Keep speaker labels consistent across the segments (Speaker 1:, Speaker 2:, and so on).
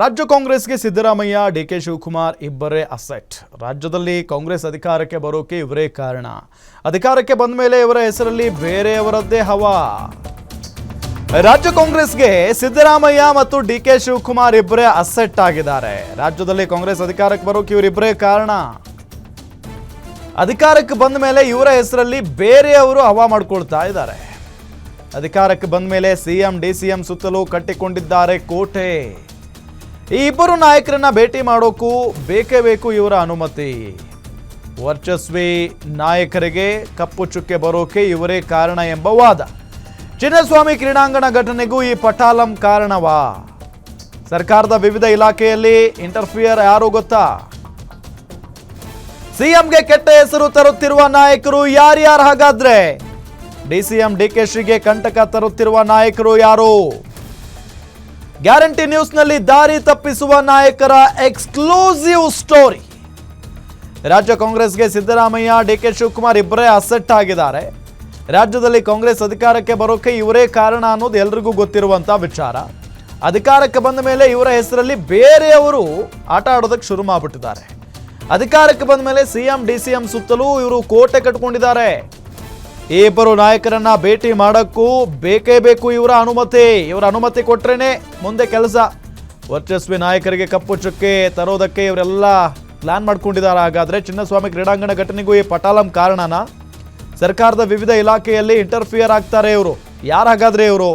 Speaker 1: ರಾಜ್ಯ ಕಾಂಗ್ರೆಸ್ಗೆ ಸಿದ್ದರಾಮಯ್ಯ ಡಿಕೆ ಶಿವಕುಮಾರ್ ಇಬ್ಬರೇ ಅಸೆಟ್. ರಾಜ್ಯದಲ್ಲಿ ಕಾಂಗ್ರೆಸ್ ಅಧಿಕಾರಕ್ಕೆ ಬರೋಕೆ ಇವರೇ ಕಾರಣ. ಅಧಿಕಾರಕ್ಕೆ ಬಂದ ಮೇಲೆ ಇವರ ಹೆಸರಲ್ಲಿ ಬೇರೆಯವರದ್ದೇ ಹವಾ. ರಾಜ್ಯ ಕಾಂಗ್ರೆಸ್ಗೆ ಸಿದ್ದರಾಮಯ್ಯ ಮತ್ತು ಡಿಕೆ ಶಿವಕುಮಾರ್ ಇಬ್ಬರೇ ಅಸೆಟ್ ಆಗಿದ್ದಾರೆ. ರಾಜ್ಯದಲ್ಲಿ ಕಾಂಗ್ರೆಸ್ ಅಧಿಕಾರಕ್ಕೆ ಬರೋಕೆ ಇವರಿಬ್ಬರೇ ಕಾರಣ. ಅಧಿಕಾರಕ್ಕೆ ಬಂದ ಮೇಲೆ ಇವರ ಹೆಸರಲ್ಲಿ ಬೇರೆಯವರು ಹವಾ ಮಾಡ್ಕೊಳ್ತಾ ಇದ್ದಾರೆ. ಅಧಿಕಾರಕ್ಕೆ ಬಂದ ಮೇಲೆ ಸಿಎಂ ಡಿಸಿಎಂ ಸುತ್ತಲೂ ಕಟ್ಟಿಕೊಂಡಿದ್ದಾರೆ ಕೋಟೆ. ಈ ಇಬ್ಬರು ನಾಯಕರನ್ನ ಭೇಟಿ ಮಾಡೋಕ್ಕೂ ಬೇಕೇ ಬೇಕು ಇವರ ಅನುಮತಿ. ವರ್ಚಸ್ವಿ ನಾಯಕರಿಗೆ ಕಪ್ಪು ಚುಕ್ಕೆ ಬರೋಕೆ ಇವರೇ ಕಾರಣ ಎಂಬ ವಾದ. ಚಿನ್ನಸ್ವಾಮಿ ಕ್ರೀಡಾಂಗಣ ಘಟನೆಗೂ ಈ ಪಟಾಲಂ ಕಾರಣವಾ? ಸರ್ಕಾರದ ವಿವಿಧ ಇಲಾಖೆಯಲ್ಲಿ ಇಂಟರ್ಫಿಯರ್ ಯಾರು ಗೊತ್ತಾ? ಸಿಎಂಗೆ ಕೆಟ್ಟ ಹೆಸರು ತರುತ್ತಿರುವ ನಾಯಕರು ಯಾರ್ಯಾರು? ಹಾಗಾದ್ರೆ ಡಿಸಿಎಂ ಡಿಕೆಶಿಗೆ ಕಂಟಕ ತರುತ್ತಿರುವ ನಾಯಕರು ಯಾರು? ಗ್ಯಾರಂಟಿ ನ್ಯೂಸ್ನಲ್ಲಿ ದಾರಿ ತಪ್ಪಿಸುವ ನಾಯಕರ ಎಕ್ಸ್ಕ್ಲೂಸಿವ್ ಸ್ಟೋರಿ. ರಾಜ್ಯ ಕಾಂಗ್ರೆಸ್ಗೆ ಸಿದ್ದರಾಮಯ್ಯ ಡಿಕೆ ಶಿವಕುಮಾರ್ ಇಬ್ಬರೇ ಅಸೆಟ್ ಆಗಿದ್ದಾರೆ. ರಾಜ್ಯದಲ್ಲಿ ಕಾಂಗ್ರೆಸ್ ಅಧಿಕಾರಕ್ಕೆ ಬರೋಕೆ ಇವರೇ ಕಾರಣ ಅನ್ನೋದು ಎಲ್ರಿಗೂ ಗೊತ್ತಿರುವಂತ ವಿಚಾರ. ಅಧಿಕಾರಕ್ಕೆ ಬಂದ ಮೇಲೆ ಇವರ ಹೆಸರಲ್ಲಿ ಬೇರೆಯವರು ಆಟ ಆಡೋದಕ್ಕೆ ಶುರು ಮಾಡಿಬಿಟ್ಟಿದ್ದಾರೆ. ಅಧಿಕಾರಕ್ಕೆ ಬಂದ ಮೇಲೆ ಸಿಎಂ ಡಿಸಿಎಂ ಸುತ್ತಲೂ ಇವರು ಕೋಟೆ ಕಟ್ಕೊಂಡಿದ್ದಾರೆ. ಈ ಇಬ್ಬರು ನಾಯಕರನ್ನ ಭೇಟಿ ಮಾಡೋಕ್ಕೂ ಬೇಕೇ ಬೇಕು ಇವರ ಅನುಮತಿ. ಇವರ ಅನುಮತಿ ಕೊಟ್ರೇನೆ ಮುಂದೆ ಕೆಲಸ. ವರ್ಚಸ್ವಿ ನಾಯಕರಿಗೆ ಕಪ್ಪು ಚುಕ್ಕೆ ತರೋದಕ್ಕೆ ಇವರೆಲ್ಲ ಪ್ಲಾನ್ ಮಾಡ್ಕೊಂಡಿದ್ದಾರೆ. ಹಾಗಾದ್ರೆ ಚಿನ್ನಸ್ವಾಮಿ ಕ್ರೀಡಾಂಗಣ ಘಟನೆಗೂ ಈ ಪಟಾಲಂ ಕಾರಣನಾ? ಸರ್ಕಾರದ ವಿವಿಧ ಇಲಾಖೆಯಲ್ಲಿ ಇಂಟರ್ಫಿಯರ್ ಆಗ್ತಾರೆ ಇವರು. ಯಾರು ಹಾಗಾದ್ರೆ ಇವರು?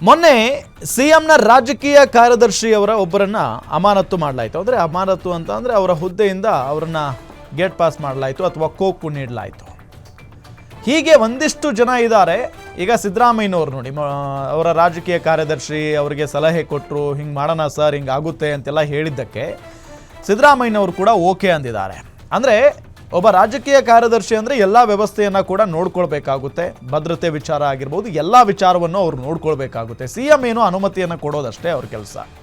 Speaker 1: ಮೊನ್ನೆ ಸಿಎಂನ ರಾಜಕೀಯ ಕಾರ್ಯದರ್ಶಿಯವರ ಒಬ್ಬರನ್ನ ಅಮಾನತು ಮಾಡಲಾಯಿತು. ಅಂದರೆ ಅಮಾನತು ಅಂತ ಅಂದರೆ ಅವರ ಹುದ್ದೆಯಿಂದ ಅವರನ್ನ ಗೇಟ್ ಪಾಸ್ ಮಾಡಲಾಯಿತು ಅಥವಾ ಕೋಕು ನೀಡಲಾಯಿತು. ಹೀಗೆ ಒಂದಿಷ್ಟು ಜನ ಇದ್ದಾರೆ. ಈಗ ಸಿದ್ದರಾಮಯ್ಯನವರು ನೋಡಿ, ಅವರ ರಾಜಕೀಯ ಕಾರ್ಯದರ್ಶಿ ಅವರಿಗೆ ಸಲಹೆ ಕೊಟ್ಟರು, ಹಿಂಗೆ ಮಾಡೋಣ ಸರ್, ಹಿಂಗೆ ಆಗುತ್ತೆ ಅಂತೆಲ್ಲ ಹೇಳಿದ್ದಕ್ಕೆ ಸಿದ್ದರಾಮಯ್ಯನವರು ಕೂಡ ಓಕೆ ಅಂದಿದ್ದಾರೆ. ಅಂದರೆ ಒಬ್ಬ ರಾಜಕೀಯ ಕಾರ್ಯದರ್ಶಿ ಅಂದರೆ ಎಲ್ಲ ವ್ಯವಸ್ಥೆಯನ್ನು ಕೂಡ ನೋಡ್ಕೊಳ್ಬೇಕಾಗುತ್ತೆ. ಭದ್ರತೆ ವಿಚಾರ ಆಗಿರ್ಬೋದು, ಎಲ್ಲ ವಿಚಾರವನ್ನು ಅವ್ರು ನೋಡ್ಕೊಳ್ಬೇಕಾಗುತ್ತೆ. ಸಿಎಂ ಏನು ಅನುಮತಿಯನ್ನು ಕೊಡೋದಷ್ಟೇ ಅವ್ರ ಕೆಲಸ.